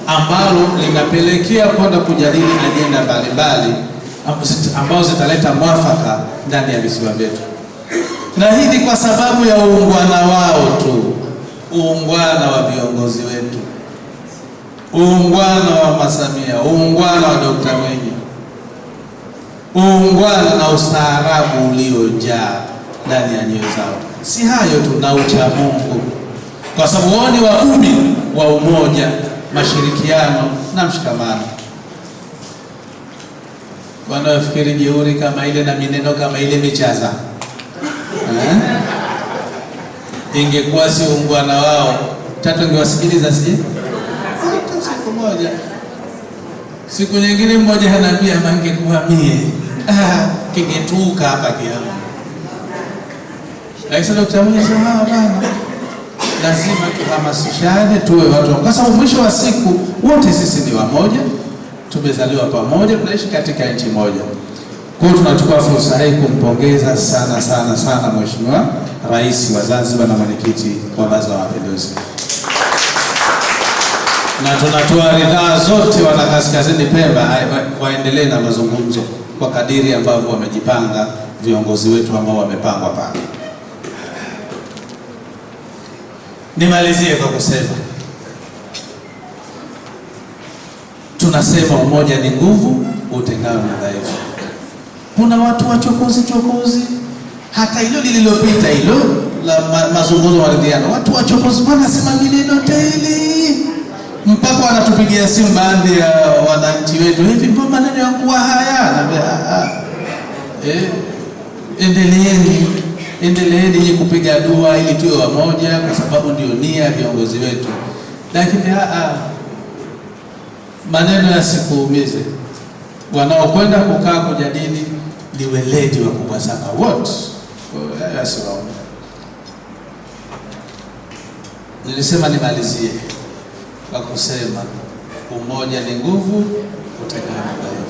ambalo linapelekea kwenda kujadili ajenda mbalimbali ambazo zitaleta mwafaka ndani ya visiwa vyetu, na hii ni kwa sababu ya uungwana wao tu, uungwana wa viongozi wetu, uungwana wa Mama Samia, uungwana wa Dr. Mwinyi, uungwana na ustaarabu uliojaa ndani ya nyoyo zao. Si hayo tu, na ucha Mungu, kwa sababu wao ni waumini wa umoja, mashirikiano na mshikamano. Wanaofikiri jeuri kama ile na mineno kama ile michaza, ingekuwa si uungwana wao, tatu ingewasikiliza siku moja. Siku nyingine mmoja ananiambia mangekuwa mie kingetuka hapa kiama. Lakini Dr. Mwinyi sema bana, lazima tuhamasishane, tuwe watu, kwa sababu mwisho wa siku wote sisi ni wamoja, tumezaliwa pamoja, tunaishi katika nchi moja. Kwa hiyo tunachukua fursa hii kumpongeza sana sana sana Mheshimiwa Rais wa Zanzibar na mwenyekiti wa Baraza la Mapinduzi, na tunatoa ridhaa zote wana Kaskazini Pemba waendelee na mazungumzo kwa kadiri ambavyo wamejipanga viongozi wetu ambao wamepangwa pale. Nimalizie kwa kusema, tunasema umoja ni nguvu, utengano ni dhaifu. Kuna watu wachokozi, hata hilo lililopita hilo la mazungumzo ya maridhiano, watu wachokozi wanasema maneno tele, mpaka wanatupigia simu baadhi ya wananchi wetu, hivi mbona maneno yangu haya? Endeleeni kupiga dua ili tuwe wamoja, kwa sababu ndio nia ya viongozi wetu. Lakini maneno yasikuumize. Wanaokwenda kukaa kujadili ni weledi wakubwa sana wote. Nilisema nimalizie kwa kusema umoja ni nguvu, utengano ni dhaifu.